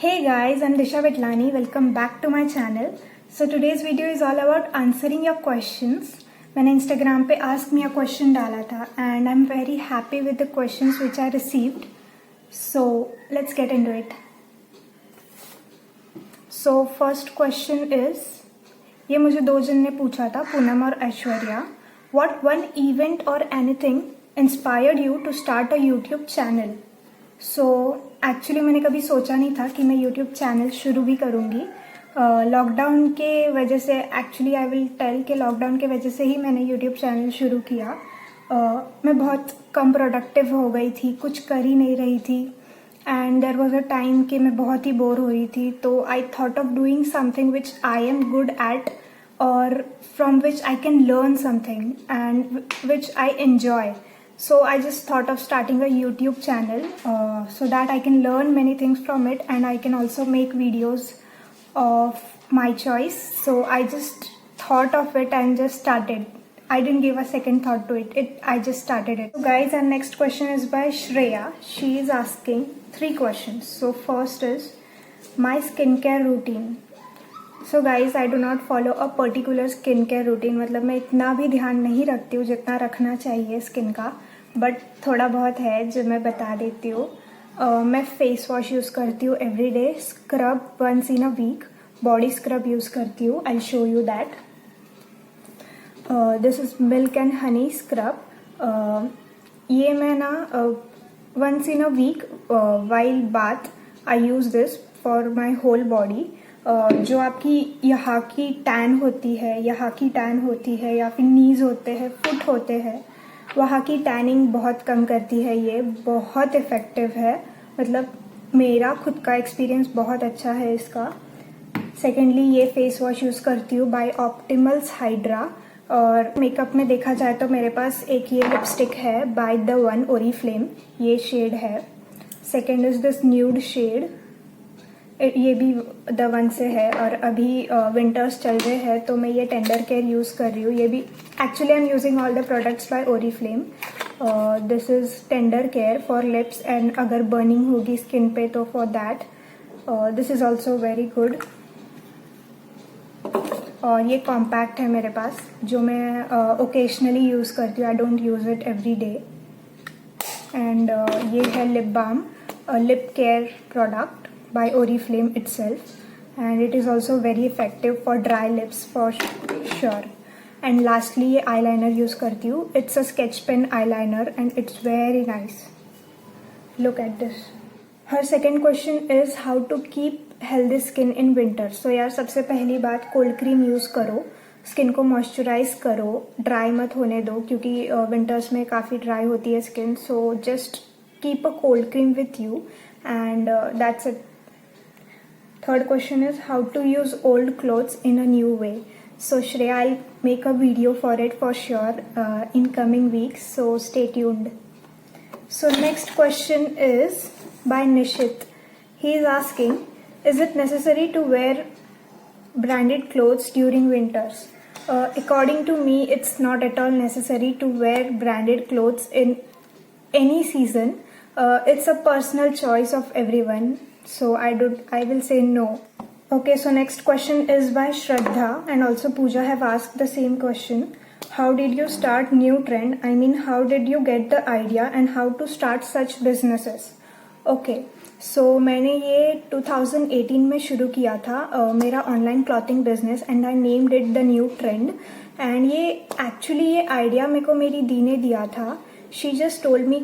Hey guys, I'm Disha Vitlani. Welcome back to my channel. So today's video is all about answering your questions. मैंने Instagram पे ask me a question डाला था and I'm very happy with the questions which I received. So let's get into it. So first question is, ये मुझे दो जन ने पूछा था, पूनम और Aishwarya. What one event or anything inspired you to start a YouTube channel? So actually मैंने कभी सोचा नहीं था कि मैं यूट्यूब चैनल शुरू भी करूँगी. लॉकडाउन के वजह से एक्चुअली आई विल टेल कि लॉकडाउन के वजह से ही मैंने यूट्यूब चैनल शुरू किया. मैं बहुत कम प्रोडक्टिव हो गई थी, कुछ कर ही नहीं रही थी and there was a time कि मैं बहुत ही बोर हो रही थी. तो I thought of doing something which I am good at और from which I can learn something and which I enjoy. So I just thought of starting a YouTube channel so that I can learn many things from it and I can also make videos of my choice. So I just thought of it and just started. I didn't give a second thought to it. I just started it. So guys, our next question is by Shreya. She is asking 3 questions. So first is my skincare routine. So guys, I do not follow a particular skincare routine. मतलब मैं इतना भी ध्यान नहीं रखती हूँ जितना रखना चाहिए स्किन का, बट थोड़ा बहुत है जो मैं बता देती हूँ. मैं फेस वॉश यूज़ करती हूँ every day, scrub once in a week, body scrub use करती हूँ. I show you that. This is milk and honey scrub. ये मैं ना once in a week while bath I use this for my whole body. जो आपकी यहाँ की tan होती है या फिर नीज होते हैं, फुट होते हैं, वहाँ की टैनिंग बहुत कम करती है. ये बहुत इफ़ेक्टिव है, मतलब मेरा खुद का एक्सपीरियंस बहुत अच्छा है इसका. सेकेंडली ये फेस वॉश यूज़ करती हूँ बाय ऑप्टिमल्स हाइड्रा. और मेकअप में देखा जाए तो मेरे पास एक ये लिपस्टिक है बाय द वन ओरीफ्लेम, ये शेड है. Second is this nude shade, ये भी द वन से है. और अभी विंटर्स चल रहे हैं तो मैं ये टेंडर केयर यूज़ कर रही हूँ. ये भी actually I am using all the products by Oriflame. This is tender care for lips and अगर बर्निंग होगी स्किन पे तो for that this is also very good. और ये कॉम्पैक्ट है मेरे पास जो मैं ओकेजनली यूज़ करती हूँ. I don't use it every day. And ये है lip balm, lip care product by Oriflame itself, and it is also very effective for dry lips for sure. And lastly ये eyeliner use करती हूँ. It's a sketch pen eyeliner and it's very nice. Look at this. Her second question is how to keep healthy skin in winter. So यार सबसे पहली बात, cold cream use करो, skin को moisturise करो, dry मत होने दो क्योंकि विंटर्स में काफ़ी ड्राई होती है skin. So just keep a cold cream with you and that's it. Third question is how to use old clothes in a new way. So Shreya, I'll make a video for it for sure in coming weeks, so stay tuned. So next question is by Nishit. He is asking, is it necessary to wear branded clothes during winters? According to me, it's not at all necessary to wear branded clothes in any season. It's a personal choice of everyone. So I will say no. Okay, so next question is by Shraddha and also Pooja have asked the same question. How did you start new trend? I mean, how did you get the idea and how to start such businesses? Okay, so मैंने ये 2018 में शुरू किया था मेरा online clothing business and I named it the new trend. And ये actually ये idea मेरे को मेरी दी ने दिया था. She just told me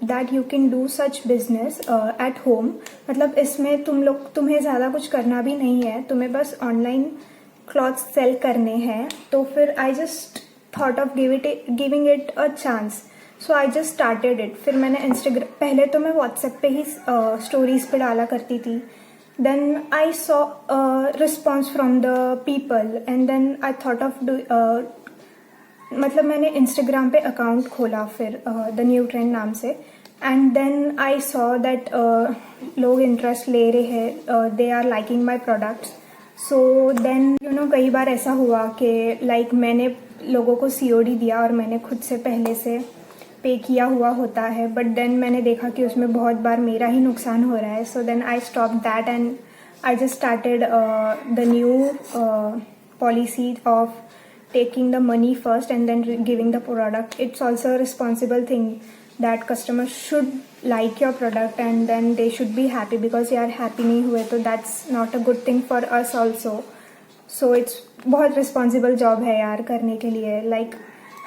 that you can do such business at home. मतलब इसमें तुम्हें ज़्यादा कुछ करना भी नहीं है, तुम्हें बस ऑनलाइन क्लॉथ्स सेल करने हैं. तो फिर I just thought of giving it a chance. So I just started it. फिर मैंने इंस्टाग्राम, पहले तो मैं व्हाट्सएप पे ही स्टोरीज पे डाला करती थी. Then I saw a response from the people and then I thought of मतलब मैंने इंस्टाग्राम पे अकाउंट खोला फिर द न्यू ट्रेंड नाम से. And then I saw that लोग इंटरेस्ट ले रहे हैं, they are liking my products. So then कई बार ऐसा हुआ कि लाइक मैंने लोगों को COD दिया और मैंने खुद से पहले से पे किया हुआ होता है, बट देन मैंने देखा कि उसमें बहुत बार मेरा ही नुकसान हो रहा है. So then I stop that and I just started the new policy of taking the money first and then giving the product. It's also a responsible thing that customers should like your product and then they should be happy, because यार happy नहीं हुए तो that's not a good thing for us also. So it's बहुत responsible job है यार करने के लिए. Like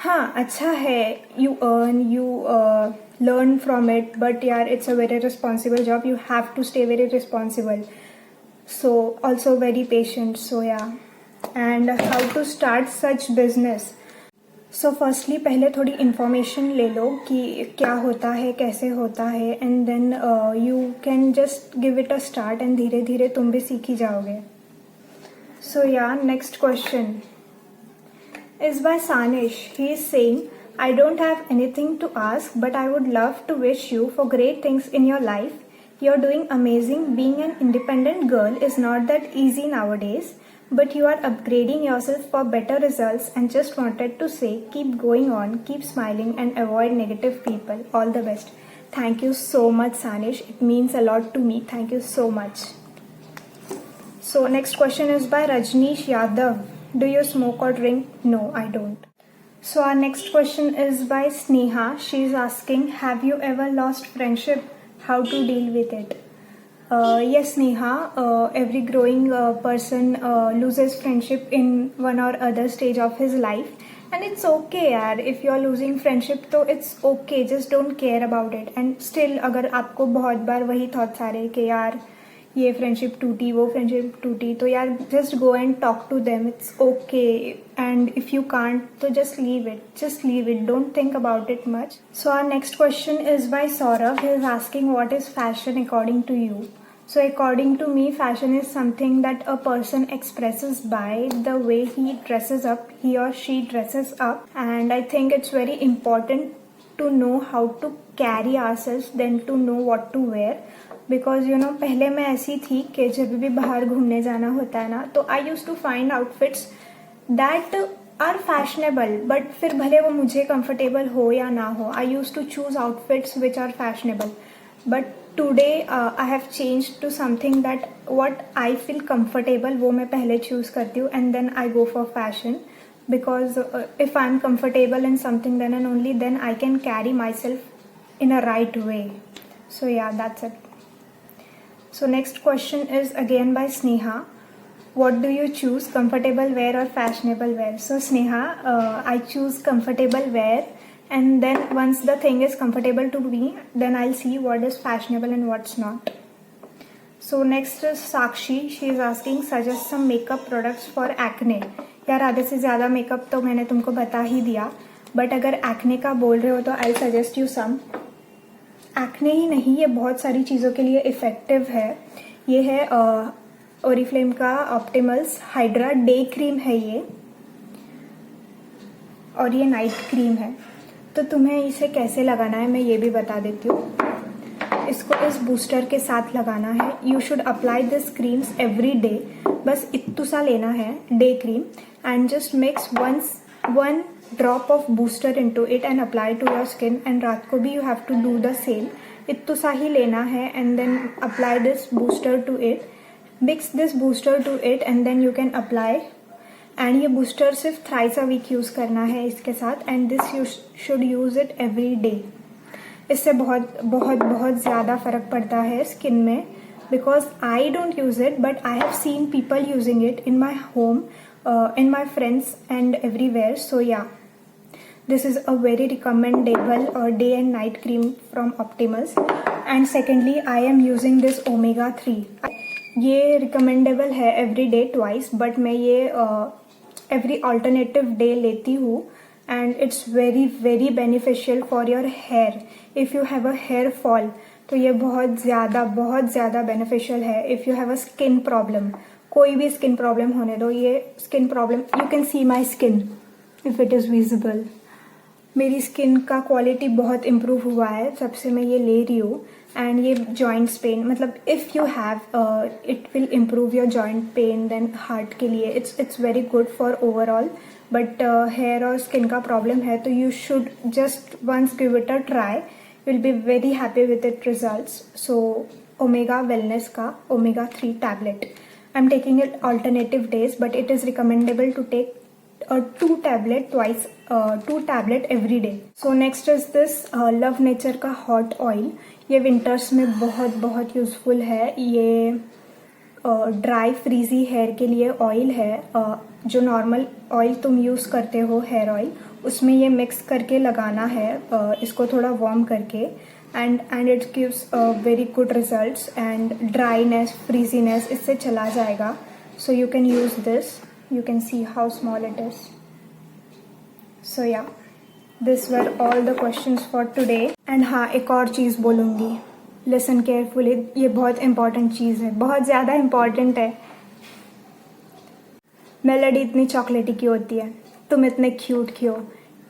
हाँ अच्छा है, you earn, you learn from it, but यार it's a very responsible job. You have to stay very responsible. So also very patient. So yeah. And how to start such business. So firstly पहले थोड़ी information ले लो कि क्या होता है, कैसे होता है, and then you can just give it a start and धीरे धीरे तुम भी सीख ही जाओगे. So yeah, next question is by Sanish. He is saying, I don't have anything to ask, but I would love to wish you for great things in your life. You're doing amazing. Being an independent girl is not that easy nowadays. But you are upgrading yourself for better results and just wanted to say keep going on, keep smiling and avoid negative people. All the best. Thank you so much, Sanish. It means a lot to me. Thank you so much. So next question is by Rajneesh Yadav. Do you smoke or drink? No, I don't. So our next question is by Sneha. She is asking, have you ever lost friendship? How to deal with it? Yes, Neha. Every growing person loses friendship in one or other stage of his life, and it's okay यार. If you're losing friendship तो it's okay. Just don't care about it. And still अगर आपको बहुत बार वही thoughts आ रहे कि यार ये friendship टूटी, वो friendship टूटी, तो यार just go and talk to them. It's okay. And if you can't, तो just leave it. Just leave it. Don't think about it much. So our next question is by Saurav. He is asking, what is fashion according to you? So according to me, fashion is something that a person expresses by the way he dresses up, he or she dresses up. And I think it's very important to know how to carry ourselves than to know what to wear. Because you know, पहले मैं ऐसी थी कि जब भी बाहर घूमने जाना होता है ना, तो I used to find outfits that are fashionable, but फिर भले वो मुझे comfortable हो या ना हो, I used to choose outfits which are fashionable. But today I have changed to something that what I feel comfortable वो मैं पहले choose करती हूँ and then I go for fashion, because if I'm comfortable in something then and only then I can carry myself in a right way. So yeah, that's it. So next question is again by Sneha. What do you choose, comfortable wear or fashionable wear? So Sneha, I choose comfortable wear. And then once the thing is comfortable to me, then I'll see what is fashionable and what's not. So next is Sakshi. She is asking, suggest some makeup products for acne. यार आधे से ज़्यादा makeup तो मैंने तुमको बता ही दिया, but अगर एक्ने का बोल रहे हो तो I suggest you some. Acne ही नहीं, ये बहुत सारी चीज़ों के लिए इफ़ेक्टिव है. ये है ओरिफ्लेम का ऑप्टिमल्स हाइड्रा डे क्रीम है ये, और ये नाइट क्रीम है. तो तुम्हें इसे कैसे लगाना है मैं ये भी बता देती हूँ. इसको इस बूस्टर के साथ लगाना है. You should apply this creams every day. बस इत्तू सा लेना है day cream and just mix one drop of booster into it and apply to your skin. And रात को भी you have to do the same. इत्तू सा ही लेना है and then apply this booster to it. Mix this booster to it and then you can apply. And ये booster सिर्फ थ्राइस अ वीक यूज़ करना है इसके साथ. And this you should use it every day. इससे बहुत बहुत बहुत ज़्यादा फ़र्क पड़ता है स्किन में. Because I don't use it but I have seen people using it in my home, in my friends and everywhere. So yeah, this is a very recommendable day and night cream from Optimals. And secondly, I am using this omega 3. ये recommendable है every day twice, but मैं ये every alternative day लेती हूँ. And it's very very beneficial for your hair. If you have a hair fall, तो ये बहुत ज़्यादा beneficial है. If you have a skin problem, कोई भी skin problem होने दो, ये skin problem, you can see my skin if it is visible. मेरी स्किन का क्वालिटी बहुत इम्प्रूव हुआ है जब से मैं ये ले रही हूँ. एंड ये जॉइंट्स पेन, मतलब if you have it will improve your joint pain. Then heart के लिए it's very good for overall. But hair और स्किन का प्रॉब्लम है तो you should just once give it a try. Will be very happy with it results. So Omega Wellness का Omega 3 tablet. I am taking it alternative days but it is recommendable to take 2 tablet every day. So next is this love nature का hot oil. ये winters में बहुत बहुत useful है. ये dry frizzy hair के लिए ऑयल है. जो नॉर्मल ऑयल तुम यूज़ करते हो हेयर ऑयल, उसमें ये मिक्स करके लगाना है. इसको थोड़ा वार्म करके and it gives very good results. And dryness frizziness इससे चला जाएगा. So you can use this. You can see how small it is. So yeah, these were all the questions for today. And हाँ, एक और चीज़ बोलूँगी. Listen carefully. ये बहुत important चीज़ है, बहुत ज़्यादा important है. मेलोडी इतनी चॉकलेटी क्यों होती है? तुम इतने क्यूट क्यों?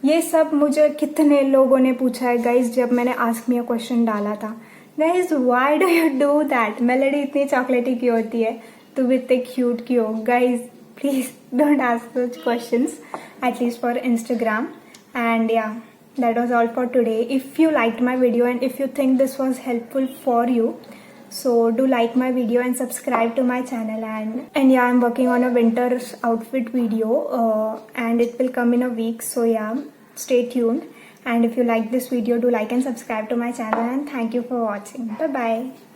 ये सब मुझे कितने लोगों ने पूछा है गाइज जब मैंने आस्क मी अ क्वेश्चन डाला था. Guys why do you do that? Melody इतनी चॉकलेटी क्यों होती है? तुम इतने क्यूट क्यों? Guys please don't ask such questions, at least for Instagram. And yeah, that was all for today. If you liked my video and if you think this was helpful for you, so do like my video and subscribe to my channel. And yeah, I'm working on a winter's outfit video and it will come in a week. So yeah, stay tuned. And if you like this video, do like and subscribe to my channel. And thank you for watching. Bye bye.